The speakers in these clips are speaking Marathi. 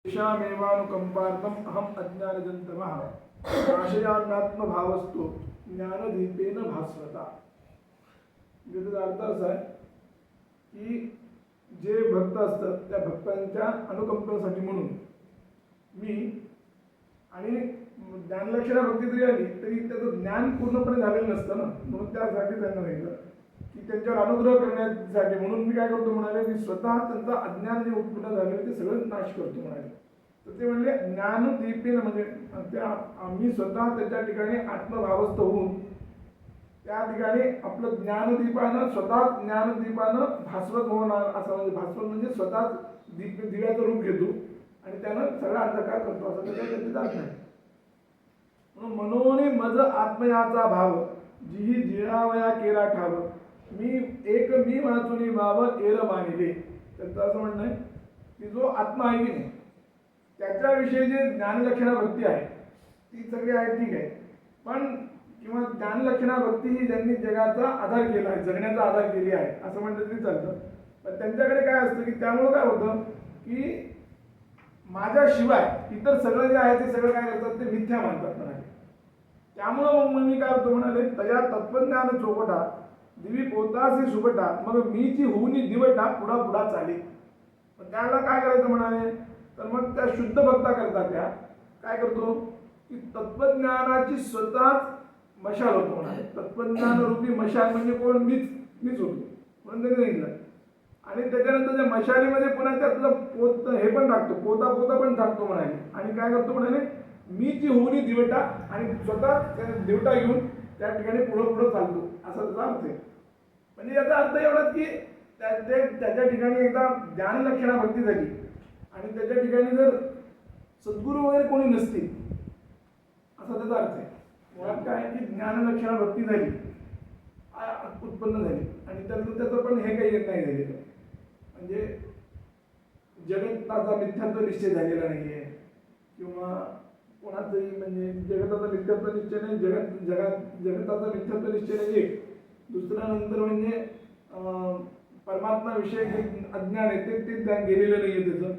तेषामेवानुकंपार्थम् अहम् अज्ञानजन्तमः नाशयाम्यात्मभावस्तु ज्ञानदीपेन भास्वता. याचा अर्थ असा आहे की जे भक्त असतात त्या भक्तांच्या अनुकंपासाठी म्हणून मी आणि ज्ञानलक्षणा भक्ती जरी आली तरी त्याचं ज्ञान पूर्णपणे झालेलं नसतं ना, म्हणून त्यासाठी त्यांना सांगितलं की त्यांच्यावर अनुग्रह करण्यासाठी म्हणून मी काय करतो म्हणाले, मी स्वतः त्यांचं अज्ञान जे उत्पन्न झाले ते सगळं नाश करतो म्हणाले. तर ते म्हणले ज्ञानदीपेन म्हणजे त्या मी स्वतः त्याच्या ठिकाणी आत्मभावस्थ होऊन त्या ठिकाणी आपलं ज्ञानदीपानं स्वतः ज्ञानदीपानं भास्वत होणार असं, म्हणजे भास्वत म्हणजे स्वतः दिव्याचं रूप घेतो आणि त्यानं सगळा अंधकार करतो असं त्याचा अर्थ आहे. म्हणून मज आत्मयाचा भाव जी जिणावया केला ठाव मी वाचुनी भाव एर मानिले. त्यांचं असं म्हणणं आहे की जो आत्मा आहे की नाही त्याच्याविषयी जे ज्ञानलक्षणा भक्ती आहे ती सगळी आहे ठीक आहे, पण किंवा ज्ञानलक्षणा भक्ती ही ज्यांनी जगाचा आधार केला आहे, जगण्याचा आधार केली आहे असं म्हटलं तरी चालतं. पण त्यांच्याकडे काय असतं की त्यामुळं काय होतं की माझ्याशिवाय इतर सगळं जे आहे ते सगळं काय करतात ते मिथ्या मानतात म्हणाले. त्यामुळं मग मी काय होतो म्हणाले, तया तत्वज्ञान चोपटा दिवी पोतासी सुबटा मग मीची होऊनी दिवटा पुढा पुढा चाले. पण त्याला काय करायचं म्हणाले, तर मग त्या शुद्ध भक्ता करतात त्या काय करतो की तत्वज्ञानाची स्वतःच मशाल होतो म्हणाले. तत्वज्ञान रूपी मशाल म्हणजे कोण, मीच होतो म्हणून त्यांनी सांगितलं. आणि त्याच्यानंतर त्या मशालीमध्ये पुन्हा त्यातलं पोत हे पण टाकतो, पोता पण टाकतो म्हणाले. आणि काय करतो म्हणाले, मीची होऊनी दिवटा आणि स्वतः दिवटा घेऊन त्या ठिकाणी पुढं चालतो असा त्याचा अर्थ आहे. म्हणजे याचा अर्थ एवढाच की त्याच्या ठिकाणी एकदा ज्ञानलक्षणा भक्ती झाली आणि त्याच्या ठिकाणी जर सद्गुरू वगैरे कोणी नसतील असा त्याचा अर्थ आहे. मुळात काय आहे की ज्ञानलक्षणा भक्ती झाली उत्पन्न झाली आणि त्याचं पण हे काही येत नाही झालेलं, म्हणजे जगताचा मिथ्यात्व निश्चय झालेला नाही आहे किंवा कोणाचंही म्हणजे जगताचा मिथ्यात्व निश्चय नाही, जगताचा मिथ्यात्व निश्चय नाही. एक दुसरा नंतर म्हणजे परमात्माविषयक जे अज्ञान आहे ते गेलेलं नाही आहे त्याचं.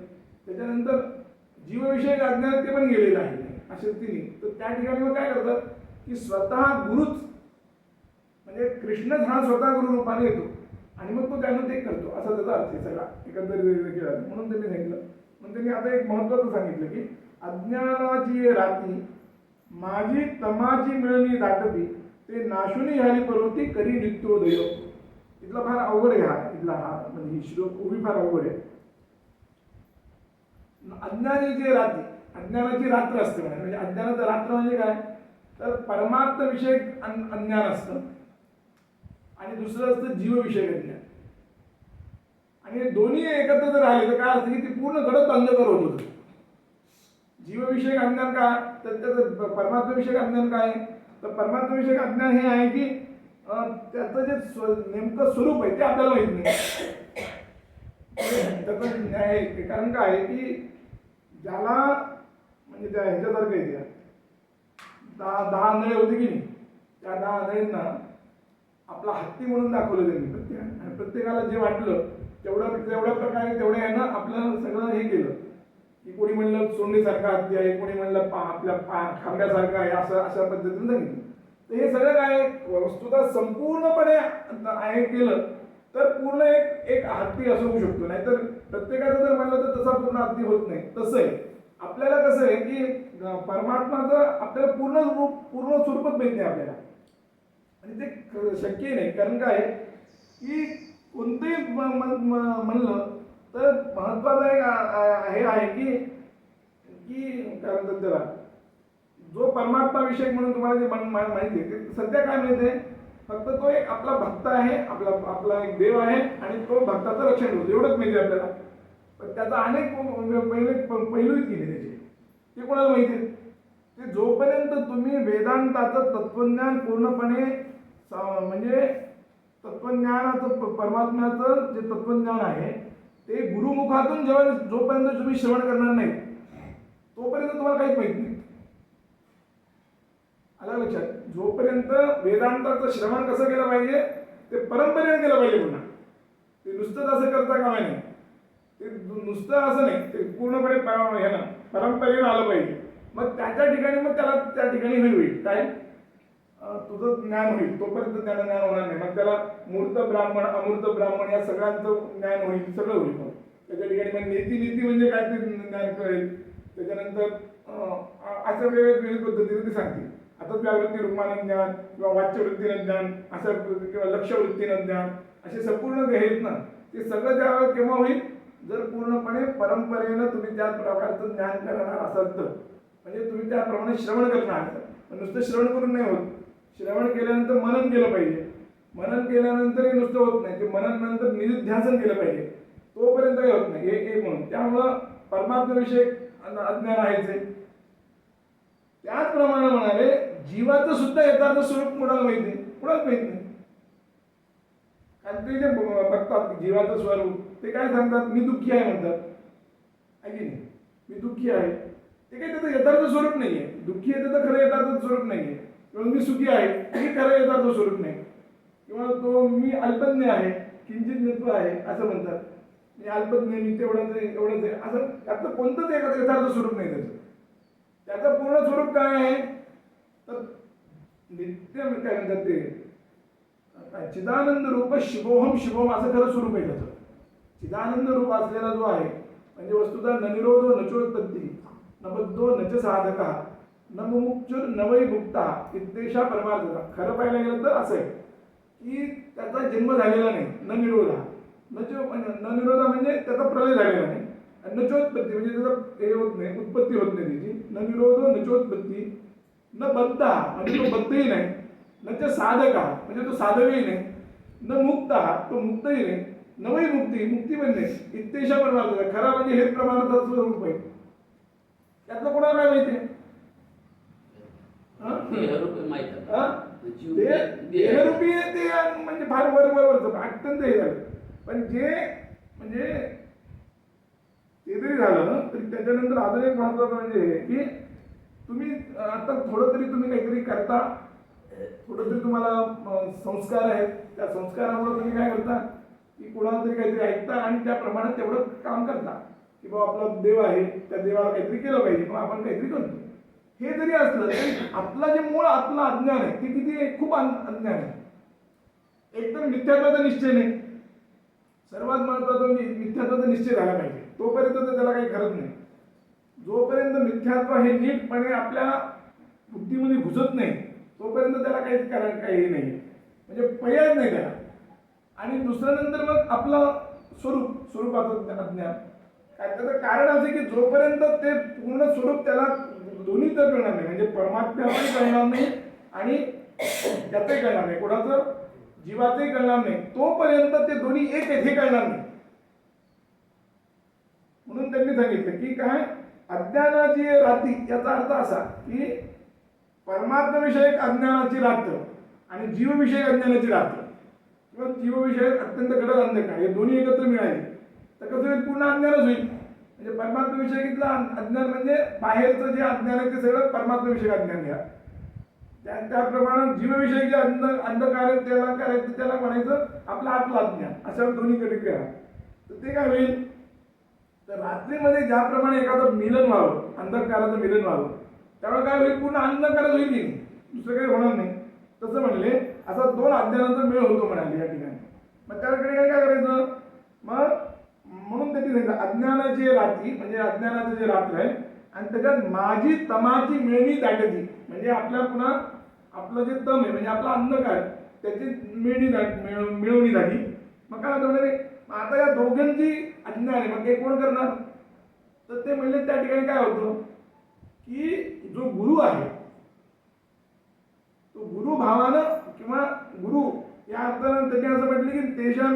त्याच्यानंतर जीवविषयक अज्ञान ते पण गेलेलं आहे असे तिन्ही. तर त्या ठिकाणी मग काय करतात की स्वतः गुरुच म्हणजे कृष्णच हा स्वतः गुरु रूपाने येतो आणि मग तो त्यानं ते करतो असा त्याचा अर्थ आहे सगळा एकंदरीत केला. म्हणून त्यांनी सांगितलं, मग त्यांनी आता एक महत्त्वाचं सांगितलं की अज्ञानाची राती माझी तमाची मिळणी दाटती ते नाशुनी ह्याली पर्वती करी नित्योदय. इथला फार अवघड आहे हा इथला म्हणजे ही श्लोक उभी फार अवघड आहे. अज्ञानाची राती, अज्ञानाची रात्र असते म्हणजे अज्ञानाचं रात्र म्हणजे काय, तर परमार्थ विषयक अज्ञान असतं आणि दुसरं असतं जीवविषयक अज्ञान. आणि दोन्ही एकत्र जर राहिले तर काय असतं की ते पूर्ण घडत अंधकार होत होतं. जीवविषयक अज्ञान काय, तर त्याचं परमात्मविषयक अज्ञान काय आहे, तर परमात्मविषयक अज्ञान हे आहे की त्याचं जे नेमकं स्वरूप आहे ते आपल्याला माहित नाही. त्याचं न्याय कारण काय आहे की ज्याला म्हणजे त्या ह्याच्यासारखं येते 10 आंधळे होते की नाही, त्या 10 आंधळींना आपला हत्ती म्हणून दाखवलं त्यांनी प्रत्येकाने आणि प्रत्येकाला जे वाटलं तेवढ्या प्रकारे तेवढ्या यानं आपल्याला सगळं हे केलं की कोणी म्हणलं सोंडीसारखा हत्ती आहे, कोणी म्हणलं आपल्या खांब्यासारखा आहे, असं अशा पद्धतीने सांगितलं. तर हे सगळं काय वस्तुतः संपूर्णपणे आहे केलं तर पूर्ण एक हत्ती असं होऊ शकतो. नाहीतर प्रत्येकाचं जर म्हणलं तर तसा पूर्ण हत्ती होत नाही. तसं आहे आपल्याला कसं आहे की परमात्माचं आपल्याला पूर्ण स्वरूपच माहित नाही आपल्याला आणि ते शक्य नाही. कारण काय की कोणतंही म्हणलं तर महत्वाचं हे आहे की काय म्हणतात त्याला, जो परमात्मा विषयक म्हणून तुम्हाला जे माहिती आहे ते सध्या काय माहिती आहे, फक्त तो एक आपला भक्त आहे, आपला एक देव आहे आणि तो भक्ताचं रक्षण होतो एवढंच माहिती आहे आपल्याला. पण त्याचा अनेक पैलूच केले त्याचे, ते कोणाला माहिती आहे. ते जोपर्यंत तुम्ही वेदांताचं तत्वज्ञान पूर्णपणे म्हणजे तत्वज्ञानाचं परमात्म्याचं जे तत्वज्ञान आहे ते गुरुमुखातून जोपर्यंत तुम्ही श्रवण करणार नाही तोपर्यंत तुम्हाला काहीच माहित नाही. आलं लक्षात, जोपर्यंत वेदांताचं श्रवण कसं केलं पाहिजे ते परंपरेने केलं पाहिजे. पुन्हा ते नुसतंच असं करता कामा नाही. ते नुसतं असं नाही, ते पूर्णपणे हे ना परंपरेनं आलं पाहिजे. मग त्याच्या ठिकाणी मग त्याला त्या ठिकाणी होईल काय तुझं ज्ञान होईल. तोपर्यंत त्याला ज्ञान होणार नाही. मग त्याला मूर्त ब्राह्मण अमूर्त ब्राह्मण या सगळ्यांचं ज्ञान होईल, सगळं होईल. मग त्याच्या ठिकाणी मग नीती म्हणजे काय ते ज्ञान कळेल. त्याच्यानंतर असं वेगवेगळ्या पद्धतीने ते सांगतील. आता व्यावृत्ती रूपानं ज्ञान किंवा वाच्यवृत्तीनं ज्ञान असं किंवा लक्षवृत्तीनं ज्ञान असे संपूर्ण जे आहेत ना ते सगळं त्यावेळेस केव्हा होईल जर पूर्णपणे परंपरेनं तुम्ही त्या प्रकारचं ज्ञान करणार असाल तर. म्हणजे तुम्ही त्याप्रमाणे श्रवण करणार. नुसतं श्रवण करून नाही होत. श्रवण केल्यानंतर मनन केलं पाहिजे. मनन केल्यानंतरही नुसतं होत नाही, ते मनन नंतर निरुध्यासन केलं पाहिजे. तोपर्यंत काही होत नाही. एक म्हणून त्यामुळं परमात्म्याविषयक अज्ञान आहेच. त्याचप्रमाणे म्हणाले जीवाचं सुद्धा यथार्थ स्वरूप कुणाला माहित नाही, कुणाला माहित नाही. कारण ते जे बघतात जीवाचं स्वरूप ते काय सांगतात, मी दुःखी आहे म्हणतात. आहे की नाही, मी दुःखी आहे. ते काही त्याचं यथार्थ स्वरूप नाहीये. दुःखी आहे त्याचं खरं यथार्थ स्वरूप नाहीये. किंवा मी सुखी आहे हे खरं यथार्थ स्वरूप नाही. किंवा तो मी अल्पज्ञ आहे, किंचित आहे असं म्हणतात. मी अल्पज्ञ, मी तेवढंच आहे असं त्याचं कोणतंच यथार्थ स्वरूप नाही. त्याचं पूर्ण स्वरूप काय आहे तर नित्य काय म्हणतात ते चिदानंद रूप शिवोहम शिवोहम असं खरं स्वरूप आहे त्याचं. चिदानंद रूप असलेला जो आहे म्हणजे वस्तुतः न निरोधो नचोत्पत्ती न बद्धो नच साधका न मुमुक्षुर न वै मुक्ता इत्तेषा परमार्थता. खरं पाहायला गेलं तर असं आहे की त्याचा जन्म झालेला नाही, न निरोधा. न निरोधा म्हणजे त्याचा प्रलय झालेला नाही. नचोत्पत्ती म्हणजे त्याचं हे होत नाही, उत्पत्ती होत नाही त्याची. न निरोधो नचोत्पत्ती न बद्धा म्हणजे तो बद्धही नाही. नच साधका म्हणजे तो साधकही नाही. न मुक्ता तो मुक्तही नाही. नवई मुक्ती मुक्ती पण नाही. इत्तेषा परमार्थता. खरा म्हणजे हेच प्रमाणाचं स्वरूप आहे. त्यातलं कोणाला काय माहिती आहे? देहरूपी ते म्हणजे फार वरवरच अत्यंत हे झालं. पण जे म्हणजे ते जरी झालं तरी त्याच्यानंतर अजून एक महत्वाचं म्हणजे की तुम्ही आता थोडं तरी तुम्ही काहीतरी करता, थोडं तरी तुम्हाला संस्कार आहेत. त्या संस्कारामुळे तुम्ही काय करता की कोणाला तरी काहीतरी ऐकता आणि त्याप्रमाणे तेवढं काम करता की बाबा आपला देव आहे, त्या देवाला काहीतरी केलं पाहिजे, मग आपण काहीतरी करतो. हे जरी असलं तरी आपला जे मूळ आपलं अज्ञान आहे ते किती खूप अज्ञान आहे. एकतर मिथ्यात्वाचा निश्चय नाही. सर्वात महत्वाचं म्हणजे मिथ्यात्वाचा निश्चय झाला पाहिजे. तोपर्यंत तर त्याला काही गरज नाही. जोपर्यंत मिथ्यात्व हे नीटपणे आपल्या बुद्धीमध्ये घुसत नाही तोपर्यंत त्याला काही नाही, म्हणजे पर्याय नाही त्याला. आणि दुसरं नंतर मग आपलं स्वरूपाचं अज्ञान काय. त्याचं कारण असं की जोपर्यंत ते पूर्ण स्वरूप त्याला दोन्ही तर कळणार नाही, म्हणजे परमात्म्यालाही कळणार नाही आणि त्याचंही कळणार नाही, कोणाचं जीवाचंही कळणार नाही, तोपर्यंत ते दोन्ही एक आहेत हे कळणार नाही. म्हणून त्यांनी सांगितलं की काय अज्ञानाची रात्री याचा अर्थ असा की परमात्म्याविषयक अज्ञानाची रात्र आणि जीवविषयक अज्ञानाची रात्र किंवा जीवविषयक अत्यंत गडद अंधकार हे दोन्ही एकत्र मिळाले तर कसं होईल, पूर्ण अज्ञानच होईल. म्हणजे परमात्म्याविषयीतलं अज्ञान म्हणजे बाहेरचं जे अज्ञान आहे ते सगळं परमात्म्याविषयक अज्ञान घ्या. त्याप्रमाणे जीवविषयी जे अंधकार आहे त्याला करायचं, त्याला म्हणायचं आपलं आतलं अज्ञान. अशा दोन्हीकडे करा तर ते काय होईल तर रात्रीमध्ये ज्याप्रमाणे एखादं मिलन व्हावं, अंधकाराचं मिलन व्हावं, त्यामुळे काय होईल पूर्ण अंधकारच होईल की नाही, दुसरं काही होणार नाही. तसं म्हणले असा दोन अज्ञानाचा मेळ होतो म्हणाले या ठिकाणी. मग त्याकडे काय करायचं मग म्हणून त्याची सांगितलं अज्ञानाची रात्री म्हणजे अज्ञानाचं जे रात्र आहे आणि त्याच्यात माझी तमाची मिळणी दाटती म्हणजे आपल्या पुन्हा आपलं जे तम आहे म्हणजे आपला अंधकार त्याची मिळवणी झाली. मग काय होतं आता या दोघांची अज्ञान आहे, मग ते कोण करणार तर ते म्हणले त्या ठिकाणी काय होतं की जो गुरु आहे तो गुरु भावानं किंवा गुरु या अर्थानं त्यांनी असं म्हटलं की तेशा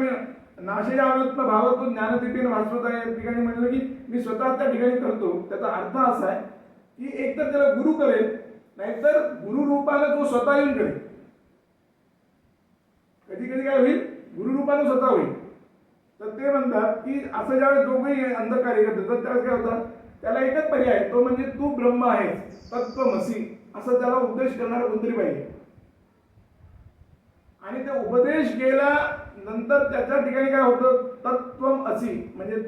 नाशया आत्म भाव तो ज्ञानदीपेन भास्वत आहे. या ठिकाणी म्हटलं की मी स्वतः त्या ठिकाणी करतो. त्याचा अर्थ असा आहे की एकतर त्याला गुरु करेल नाहीतर गुरु रूपानं तो स्वतः येऊन करेल. कधी कधी काय होईल गुरु रूपानं स्वतः होईल. तर ते म्हणतात की असं ज्यावेळेस दोघंही अंधकार एकत्र तर त्यावेळेस काय होतं त्याला एकच पर्याय आहे तो म्हणजे तू ब्रह्म आहेस तत्त्वमसी असं त्याला उपदेश करणारा कोणतरी पाहिजे. आणि ते उपदेश केल्यानंतर त्याच्या ठिकाणी काय होतं तत्त्वम असी म्हणजे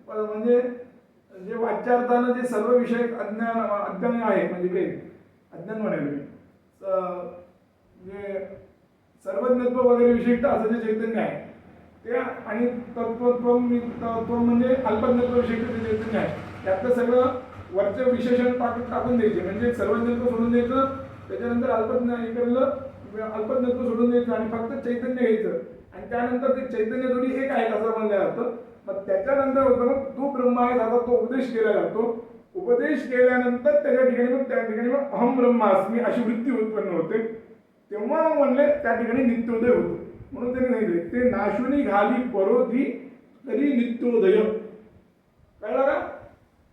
म्हणजे जे वाच्यार्थानं जे सर्व विषय अज्ञान आहे, म्हणजे काही अज्ञान म्हणाल मी, जे सर्वज्ञत्व वगैरे विशिष्ट असं जे चैतन्य आहे ते, आणि तत्व म्हणजे अल्पज्ञत्व विशिष्ट जे चैतन्य आहे, त्यातलं सगळं वरचं विशेषण टाकून द्यायचे. म्हणजे सर्वज्ञत्व सोडून द्यायचं, त्याच्यानंतर अल्पज्ञत्व सोडून द्यायचं आणि फक्त चैतन्य घ्यायचं. आणि त्यानंतर ते चैतन्य जोडी एक आहे असं म्हणलं जातं. मग त्याच्यानंतर होतं मग तू ब्रह्मा आहे असा तो उपदेश केला जातो. उपदेश केल्यानंतर त्या ठिकाणी मग अहम ब्रह्मास्मी अशी वृत्ती उत्पन्न होते. तेव्हा मग म्हणले त्या ठिकाणी नित्योदय होतो. म्हणून त्यांनी सांगितले ते नाशुनी घाली परोधी तरी नित्योदय. कळलं का?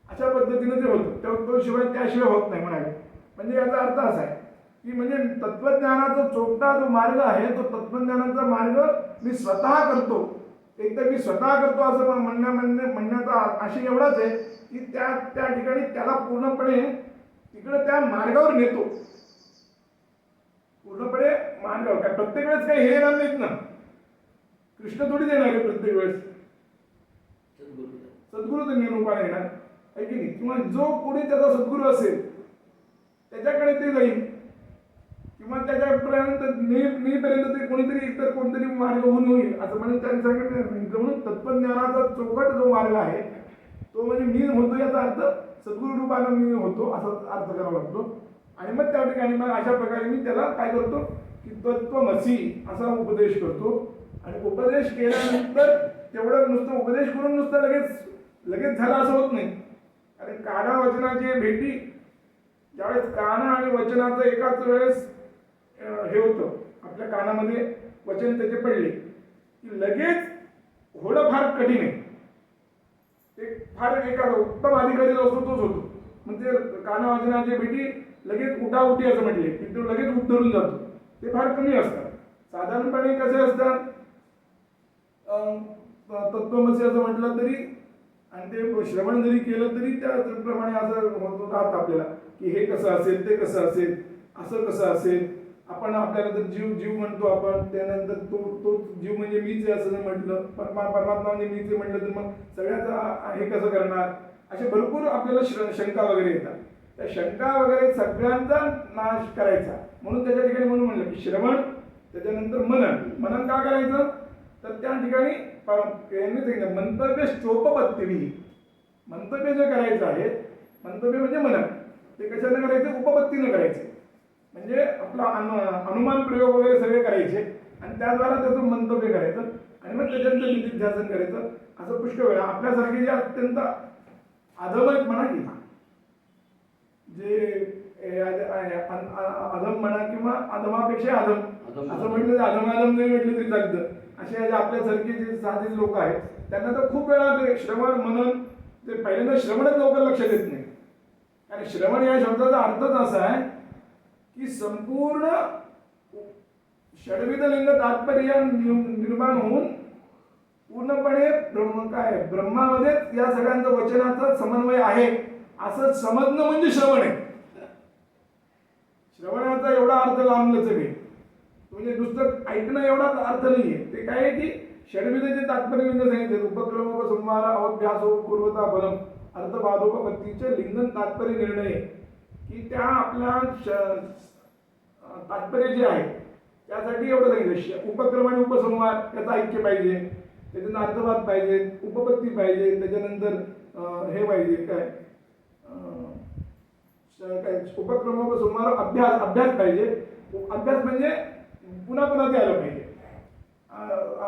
अशा पद्धतीने ते होतं. तो शिवाय त्याशिवाय होत नाही म्हणाले. म्हणजे याचा अर्थ असा आहे की म्हणजे तत्वज्ञानाचा चोपटा जो मार्ग आहे तो तत्वज्ञानाचा मार्ग मी स्वतः करतो. एक तर मी स्वतः करतो असं म्हणण्याचा आशय एवढाच आहे की त्या ठिकाणी त्याला पूर्णपणे तिकडे त्या मार्गावर नेतो. पूर्णपणे मार्गावर काय प्रत्येक वेळेस काही हे येणार नाहीत ना. कृष्ण थोडी देणार आहे प्रत्येक वेळेस. सद्गुरू त्यांनी रूपाने येणार आहे की नाही. किंवा जो कोणी त्याचा सद्गुरू असेल त्याच्याकडे ते जाईल, किंवा त्याच्यापर्यंत मीपर्यंत ते कोणीतरी इतर कोणतरी मार्ग होईल असं म्हणजे त्यांनी सांगितलं. म्हणून तत्वज्ञानाचा चौकट जो मार्ग आहे तो म्हणजे मी होतो याचा अर्थ सद्गुरू रूपानं मी होतो असा अर्थ करावा लागतो. आणि मग त्या ठिकाणी मग अशा प्रकारे मी त्याला काय करतो की तत्वमसी असा उपदेश करतो. आणि उपदेश केल्यानंतर तेवढं नुसतं उपदेश करून नुसतं लगेच झालं असं होत नाही. कारण काना वचनाची भेटी ज्यावेळेस काना आणि वचनाचं एकाच वेळेस हे होतं, आपल्या कानामध्ये वचन त्याचे पडले की लगेच होणं फार कठीण आहे. ते फार एका उत्तम अधिकारी जो असतो तोच होतो. म्हणजे काना वचनाची भेटी लगेच उठाउठी असं म्हटले की तो लगेच उद्धरून जातो. ते फार कमी असतात. साधारणपणे कसे असतात तत्वमसी असं म्हटलं तरी आणि ते श्रवण जरी केलं तरी त्याप्रमाणे असं राहतं आपल्याला की हे कसं असेल, ते कसं असेल, असं कसं असेल. आपण आपल्याला तर जीव म्हणतो आपण, त्यानंतर तो जीव म्हणजे मीच आहे असं म्हटलं, परमात्मा म्हणजे मीच आहे म्हटलं तर मग सगळ्याचा हे कसं करणार, असे भरपूर आपल्याला शंका वगैरे येतात. त्या शंका वगैरे सगळ्यांचा नाश करायचा. म्हणून त्याच्या ठिकाणी म्हणून म्हणलं की श्रवण, त्याच्यानंतर मनन का करायचं तर त्या ठिकाणी यांनी सांगितलं मंतव्य चोपपत्ती. मंतव्य जे करायचं आहे, मंतव्य म्हणजे मनन, ते कशाने करायचं, उपपत्तीनं करायचं. म्हणजे आपला अनुमान प्रयोग वगैरे सगळे करायचे आणि त्याद्वारा त्याचं मंतव्य करायचं आणि मग त्याच्यानंतर निधिध्यासन करायचं. असं पुष्कळ वेळा आपल्यासारखे जे अत्यंत अधम म्हणा की जे अधम म्हणा किंवा अधमापेक्षा अधम असं म्हटलं तर अधम नाही म्हटलं तरी चालतं. असे आपल्यासारखे जे साधे लोक आहेत त्यांना तर खूप वेळा ते श्रवण मनन ते पहिल्यांदा श्रवणच लवकर लक्षात येत नाही. कारण श्रवण या शब्दाचा अर्थच असा आहे की संपूर्ण षड्विध लिंग तात्पर्य निर्माण होऊन पूर्णपणे ब्रह्मामध्ये या सगळ्यांचं वचनाचा समन्वय आहे असं समजणं म्हणजे श्रवण आहे. श्रवणाचा एवढा अर्थ लांबलच आहे, म्हणजे नुसतं ऐकणं एवढाच अर्थ नाहीये. ते काय आहे की षड्विधचे तात्पर्य सांगितले उपक्रम संवार अवभ्यासो पूर्वता फलम अर्थबाधोपत्तीचे लिंगन तात्पर्य निर्णय की त्या आपल्या तात्पर्य जे आहे त्यासाठी एवढं सांगितलं. उपक्रम आणि उपसंहार त्याचं ऐक्य पाहिजे, त्याच्यानं अर्थवाद पाहिजे, उपपत्ती पाहिजे, त्याच्यानंतर हे पाहिजे काय उपक्रम उपसंहार अभ्यास पाहिजे. अभ्यास म्हणजे पुन्हा ते आलं पाहिजे.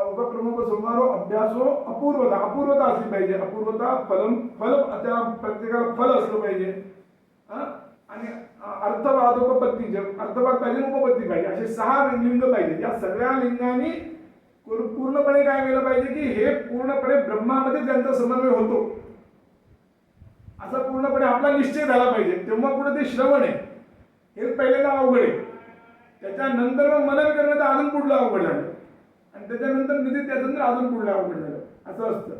उपक्रम उपसंहार अभ्यासो अपूर्वता असली पाहिजे. अपूर्वता फल त्या प्रत्येकाला फल असलं पाहिजे. आणि अर्थवाद पाहिजे, उपपत्ती पाहिजे, असे 6 लिंग पाहिजे. या सगळ्या लिंगांनी पूर्णपणे काय केलं पाहिजे की हे पूर्णपणे ब्रह्मामध्ये त्यांचा समन्वय होतो असा पूर्णपणे आपला निश्चय झाला पाहिजे. तेव्हा पुढे ते श्रवण आहे हेच पहिल्यांदा अवघड आहे. त्याच्यानंतर मग मनन करणं तर अजून पुढलं अवघड झालं आणि त्याच्यानंतर त्याच्यानंतर अजून पुढलं अवघड झालं असं असतं.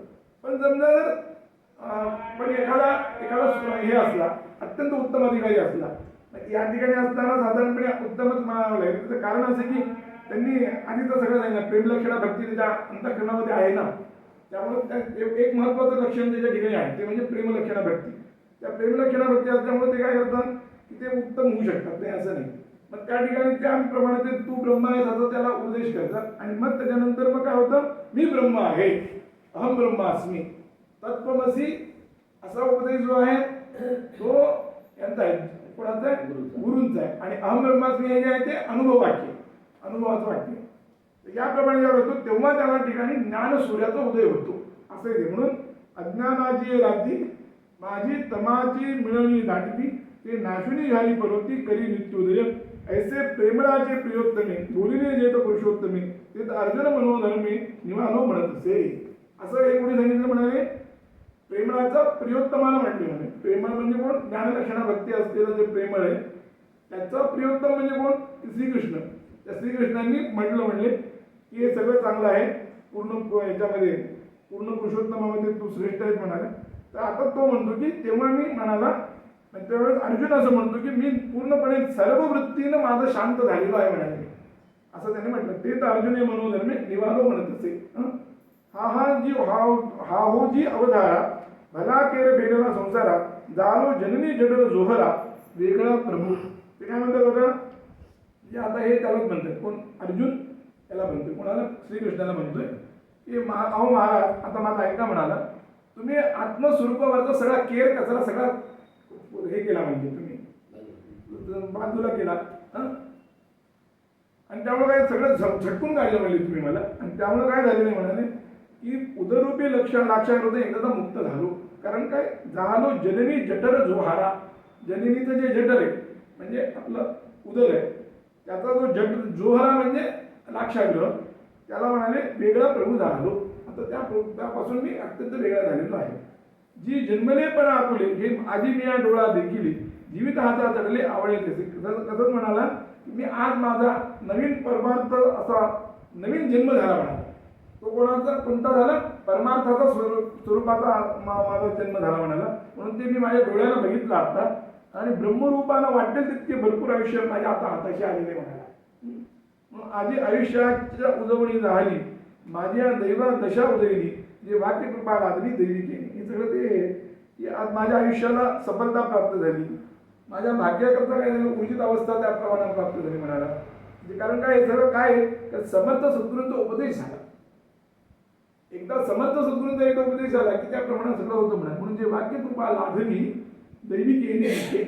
पण समजा जर पण एखादा हे असला अत्यंत उत्तम अधिकारी असला या ठिकाणी असताना साधारणपणे उत्तमच म्हणावं लागेल. त्याचं कारण असं की त्यांनी आधी तर सगळं सांगितलं प्रेमलक्षणा भक्ती त्याच्या अंतःकरणामध्ये आहे ना, त्यामुळे एक महत्वाचं लक्षण त्याच्या ठिकाणी आहे ते म्हणजे प्रेमलक्षणा भक्ती. त्या प्रेमलक्षणा भक्ती असल्यामुळे ते काय करतात की ते उत्तम होऊ शकतात, नाही असं नाही. मग त्या ठिकाणी त्याप्रमाणे ते तू ब्रह्म आहेस असं त्याला उपदेश करतात आणि मग त्याच्यानंतर मग काय होतं, मी ब्रह्म आहे, अहम ब्रह्मास्मी तत्त्वमसी असा उपदेश जो आहे तो यांचा आहे, कोणाचा आहे, गुरूंचा आहे. आणि अहम ब्रह्मास्मी हे जे आहे ते अनुभव वाक्य, अनुभवाचं वाक्य. याप्रमाणे जेव्हा होतो तेव्हा त्याला ठिकाणी ज्ञान सूर्याचा उदय होतो असं येते. म्हणून अज्ञानाची राती माझी तमाची मिळवणी दाटली ते नाशुनी झाली पर्वती करी नित्योदय ऐसे प्रेमळाचे प्रियोत्तमे बोलिने जेत पुरुषोत्तमे ते तर अर्जुन मनोधर्मे निवानो म्हणत असे. असं एक कोणी सांगितलं, म्हणाले प्रेमळाचा प्रियोत्तमाला म्हटले. म्हणे प्रेमळ म्हणजे कोण, ज्ञानलक्षणा भक्ती असलेलं जे प्रेमळ आहे त्याचा प्रियोत्तम म्हणजे कोण, श्रीकृष्ण. त्या श्रीकृष्णांनी म्हटलं म्हणले की हे सगळं चांगलं आहे, पूर्ण याच्यामध्ये पूर्ण पुरुषोत्तमामध्ये तू श्रेष्ठ आहेस म्हणाले. तर आता तो म्हणतो की तेव्हा मी म्हणाला, त्यावेळेस अर्जुन असं म्हणतो की मी पूर्णपणे सर्व वृत्तीनं माझं शांत झालेलो आहे म्हणाले, असं त्याने म्हटलं. ते तर अर्जुन हे मनोधर्मे निवालो म्हणत असे. हा हो जी अवधारा भला केर भेटला संसारा जालो जननी जडर जोहरा वेगळा प्रभू. ते काय म्हणतात बघा, जे आता हे त्यालाच म्हणतात, कोण, अर्जुन त्याला म्हणतोय, कोणाला, श्रीकृष्णाला म्हणतोय की अहो महाराज आता माझा ऐका म्हणाला, तुम्ही आत्मस्वरूपावरचा सगळा केर कचरा सगळा हे केला, म्हणजे तुम्ही बाजूला केला आणि त्यामुळे काय सगळं झटकून काढलं म्हणजे तुम्ही मला. आणि त्यामुळे काय झालेलं म्हणाले की उदरूपी लाक्षाकृत एकदा मुक्त झालो. कारण काय झालो जननी जठर जोहारा, जननीचं जे जठर आहे म्हणजे आपलं उदर आहे त्याचा जो जोहरा म्हणजे लाक्षाग्रह, त्याला म्हणाले वेगळा प्रभू झालो. आता त्यापासून मी अत्यंत वेगळा झालेलो आहे. जी जन्मलेपण आपुले हे आधी मी या डोळा देखील जीवित हाता चढले आवळे तसे. कसंच म्हणाला की मी आज माझा नवीन परमार्थ असा नवीन जन्म झाला म्हणाला. तो कोणता झाला, परमार्थाचा स्वरूपाचा माझा जन्म झाला म्हणाला. म्हणून ते मी माझ्या डोळ्याला बघितलं आता आणि ब्रह्मरूपानं वाटेल तितके भरपूर आयुष्य माझ्या आता हाताशी आलेले म्हणाला. मग आधी आयुष्याच्या उजवणी झाली माझ्या दैवा दशा उदयली जे वाक्य कृपा लादली दैवी केली. हे सगळं ते आज माझ्या आयुष्याला सफलता प्राप्त झाली, माझ्या भाग्याकरता काय झालं, उचित अवस्था त्या प्रमाणात प्राप्त झाली म्हणाला. म्हणजे कारण काय, हे सगळं काय तर समर्थ सद्गुरूंचा उपदेश झाला. एकदा समर्थ सद्गुरूंचा एकदा उपदेश झाला की त्या प्रमाणात सगळं होतं म्हणा. म्हणून जे वाक्य कृपा लादली दैवी केली,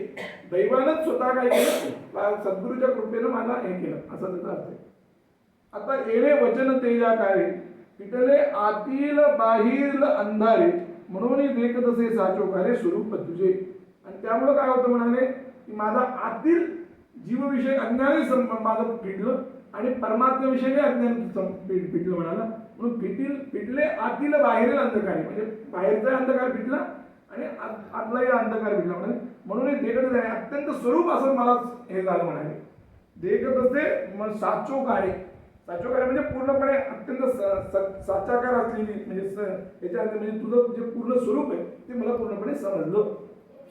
दैवानंच स्वतः काय केलं, सद्गुरूच्या कृपेनं मला हे केलं, असा त्याचा अर्थ आहे. आता येणे वचन तेजा काय पिटले आतील बाहीर अंधारे म्हणून देखत असे साचोकारे स्वरूप तुझे. आणि त्यामुळे काय होतं म्हणाले की माझा आतील जीवविषयक अज्ञानही माझं फिटलं आणि परमात्म्याविषयी अज्ञान फिटलं म्हणाला. म्हणून फिटले आतील बाहेरील अंधकार, म्हणजे बाहेरचा अंधकार फिटला आणि आतलाही अंधकार फिटला म्हणाले. म्हणून हे देखत आहे अत्यंत स्वरूप असं मला हे झालं म्हणाले. देखत असे मग साचोकारे, साचोकारे म्हणजे पूर्णपणे अत्यंत साचाकार असलेली म्हणजे याच्या म्हणजे तुझं जे पूर्ण स्वरूप आहे ते मला पूर्णपणे समजलं,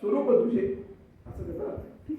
स्वरूप तुझे, असं त्याचा अर्थ.